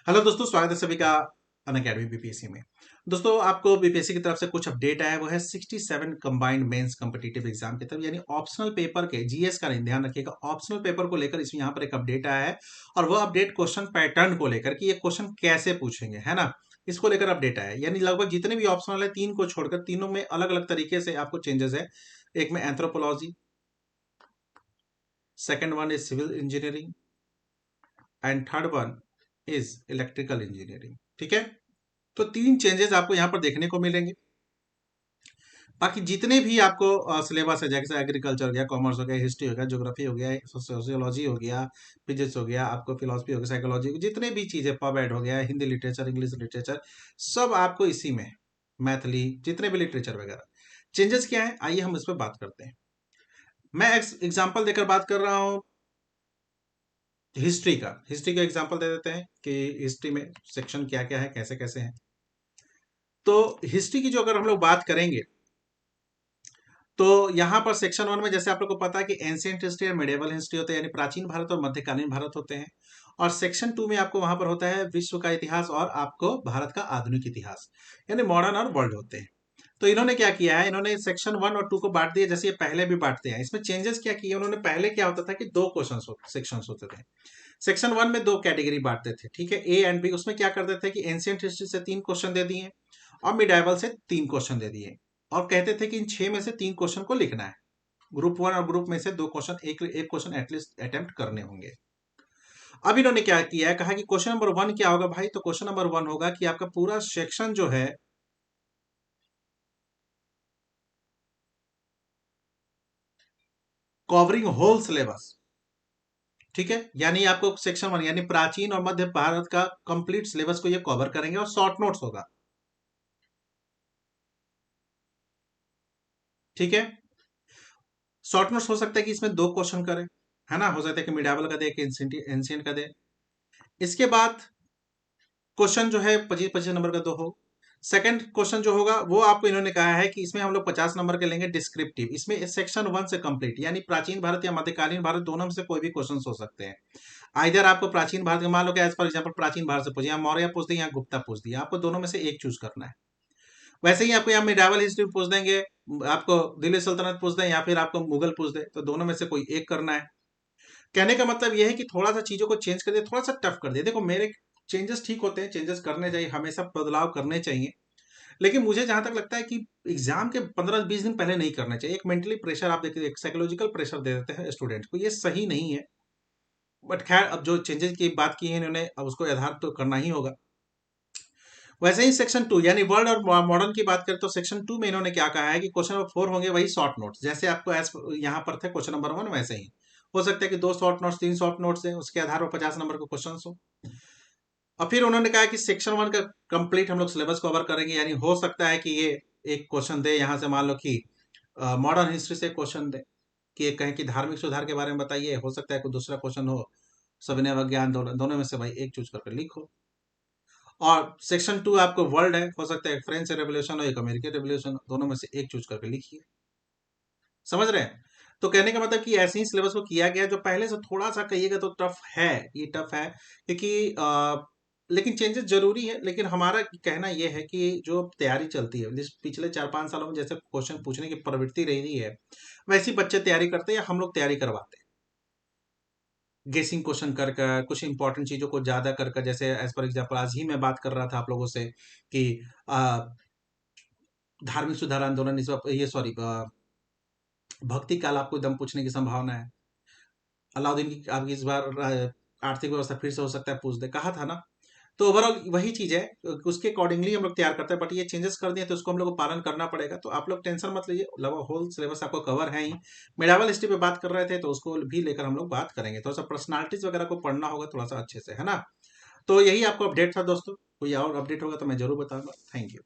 Hello दोस्तों, स्वागत है सभी का अनअकैडमी बीपीएससी में। दोस्तों, आपको बीपीएससी की तरफ से कुछ अपडेट आया है, वो है 67 कंबाइंड मेंस कॉम्पिटिटिव एग्जाम की तरफ, यानी ऑप्शनल पेपर के जीएस का नहीं, ध्यान रखिएगा। ऑप्शनल पेपर को लेकर इसमें यहाँ पर एक अपडेट आया है और वह अपडेट क्वेश्चन पैटर्न को लेकर कि ये क्वेश्चन कैसे पूछेंगे, है ना। इसको लेकर अपडेट आया है, यानी लगभग जितने भी ऑप्शनल है, तीन को छोड़कर तीनों में अलग अलग तरीके से आपको चेंजेस है। एक में anthropology, second one is civil engineering and third one is electrical engineering. ठीक है, तो तीन चेंजेस आपको यहाँ पर देखने को मिलेंगे। बाकी जितने भी आपको सिलेबस है, जैसे एग्रीकल्चर हो गया, कॉमर्स हो गया, हिस्ट्री हो गया, ज्योग्राफी हो गया, सोशियोलॉजी हो गया, फिजिक्स हो गया, आपको फिलोसफी हो गया, साइकोलॉजी, जितने भी चीजें, पब एड हो गया, हिंदी लिटरेचर, इंग्लिश लिटरेचर, सब आपको इसी में, मैथिली, जितने भी लिटरेचर वगैरह। चेंजेस क्या है, आइए हम इस पर बात करते हैं। मैं एग्जाम्पल देकर बात कर रहा हूँ हिस्ट्री का एग्जाम्पल दे देते हैं कि हिस्ट्री में सेक्शन क्या क्या है, कैसे कैसे है। तो हिस्ट्री की जो अगर हम लोग बात करेंगे, तो यहाँ पर सेक्शन 1 में जैसे आप लोग को पता है कि एंशियंट हिस्ट्री और मिडिवल हिस्ट्री होते हैं, यानी प्राचीन भारत और मध्यकालीन भारत होते हैं। और सेक्शन 2 में आपको वहां पर होता है विश्व का इतिहास और आपको भारत का आधुनिक इतिहास, यानी मॉडर्न और वर्ल्ड होते हैं। तो इन्होंने क्या किया है, इन्होंने सेक्शन 1 और 2 को बांट दिया, जैसे ये पहले भी बांटते हैं। इसमें चेंजेस क्या किए उन्होंने, पहले क्या होता था कि दो क्वेश्चन सेक्शन होते थे। सेक्शन 1 में दो कैटेगरी बांटते थे, ठीक है, ए एंड बी। उसमें क्या करते थे कि एंशियंट हिस्ट्री से 3 क्वेश्चन दे दिए और मिडाइवल से 3 क्वेश्चन दे दिए, और कहते थे कि इन 6 में से 3 क्वेश्चन को लिखना है। ग्रुप 1 और ग्रुप में से 2 क्वेश्चन, एक एक क्वेश्चन एटलीस्ट अटेम्प्ट करने होंगे। अब इन्होंने क्या किया है, कहा कि क्वेश्चन नंबर 1 क्या होगा भाई, तो क्वेश्चन नंबर 1 होगा कि आपका पूरा सेक्शन जो है कवरिंग होल सिलेबस। ठीक है, यानी आपको सेक्शन 1 यानी प्राचीन और मध्य भारत का कंप्लीट सिलेबस को ये कवर करेंगे और शॉर्ट नोट्स होगा। ठीक है, शॉर्ट नोट्स हो सकता है कि इसमें 2 क्वेश्चन करें, है ना, हो सकता है कि मिडावल का दे, कि एंशियंट का दे। इसके बाद क्वेश्चन जो है 25-25 नंबर का दो हो। सेकंड क्वेश्चन जो होगा वो आपको इन्होंने कहा है कि इसमें हम लोग 50 नंबर के लेंगे डिस्क्रिप्टिव। इसमें सेक्शन 1 से कंप्लीट, यानी प्राचीन भारत या मध्यकालीन भारत, दोनों में से कोई भी क्वेश्चन हो सकते हैं। आइधर आपको प्राचीन भारत का, मान लो कि एज फॉर एग्जाम्पल प्राचीन भारत से पूछे, या मौर्य पूछ दिए या गुप्ता पूछ दिया, आपको दोनों में से एक चूज करना है। वैसे ही आपको यहाँ मिडावल हिस्ट्री पूछ देंगे, आपको दिल्ली सल्तनत पूछ दें, या फिर आपको मुगल पूछ दे, तो दोनों में से कोई एक करना है। कहने का मतलब यह है कि थोड़ा सा चीजों को चेंज कर दिया, थोड़ा सा टफ कर दिया। देखो, मेरे चेंजेस ठीक होते हैं, चेंजेस करने चाहिए, हमेशा बदलाव करने चाहिए, लेकिन मुझे जहां तक लगता है कि एग्जाम के 15-20 दिन पहले नहीं करना चाहिए। एक मेंटली प्रेशर आप देखिए, एक साइकोलॉजिकल प्रेशर दे देते हैं स्टूडेंट को, ये सही नहीं है। बट खैर, अब जो चेंजेस की बात की है इन्होंने, अब उसको आधार तो करना ही होगा। वैसे ही सेक्शन 2 यानी वर्ल्ड और मॉडर्न की बात करें, तो सेक्शन 2 में इन्होंने क्या कहा है कि क्वेश्चन नंबर 4 होंगे वही शॉर्ट नोट्स, जैसे आपको एज यहाँ पर थे क्वेश्चन नंबर 1, वैसे ही हो सकता है कि 2 शॉर्ट नोट्स, 3 शॉर्ट नोट्स है, उसके आधार पर 50 नंबर के क्वेश्चन हो। और फिर उन्होंने कहा कि सेक्शन 1 का कंप्लीट हम लोग सिलेबस कवर करेंगे, यानी हो सकता है कि ये एक क्वेश्चन दे यहाँ से, मान लो कि मॉडर्न हिस्ट्री से क्वेश्चन दे, कि एक कहें कि धार्मिक सुधार के बारे में बताइए, हो सकता है कोई दूसरा क्वेश्चन हो सविनय विज्ञान आंदोलन, दोनों में से भाई एक चूज करके लिखो। और सेक्शन 2 आपको वर्ल्ड है, हो सकता है एक फ्रेंच रेवोल्यूशन हो, एक अमेरिकन रेवोल्यूशन हो, दोनों में से एक चूज करके लिखिए। समझ रहे हैं। तो कहने का मतलब कि ऐसे ही सिलेबस को किया गया, जो पहले से थोड़ा सा कहिएगा तो टफ है, ये टफ है, क्योंकि लेकिन चेंजेस जरूरी है। लेकिन हमारा कहना यह है कि जो तैयारी चलती है, जिस पिछले 4-5 सालों में जैसे क्वेश्चन पूछने की प्रवृत्ति रही है, वैसी बच्चे तैयारी करते हैं या हम लोग तैयारी करवाते हैं, गेसिंग क्वेश्चन कर कर, कुछ इंपॉर्टेंट चीजों को ज्यादा कर कर। जैसे एज पर एग्जाम्पल आज ही मैं बात कर रहा था आप लोगों से कि अ, धार्मिक सुधार आंदोलन इस बार, ये सॉरी, भक्ति काल आपको एकदम पूछने की संभावना है। अलाउद्दीन की आपकी इस बार आर्थिक व्यवस्था फिर से हो सकता है पूछ दे, कहा था ना। तो ओवरऑल वही चीज है, उसके अकॉर्डिंगली हम लोग तैयार करते हैं। बट ये चेंजेस कर दिए तो उसको हम लोग को पालन करना पड़ेगा, तो आप लोग टेंशन मत लीजिए, लगभग होल सिलेबस आपको कवर है ही। मेडावल हिस्ट्री पे बात कर रहे थे, तो उसको भी लेकर हम लोग बात करेंगे। थोड़ा सा पर्सनालिटीज वगैरह को पढ़ना होगा थोड़ा सा अच्छे से, है ना। तो यही आपको अपडेट था दोस्तों, कोई और अपडेट होगा तो मैं जरूर बताऊंगा। Thank you.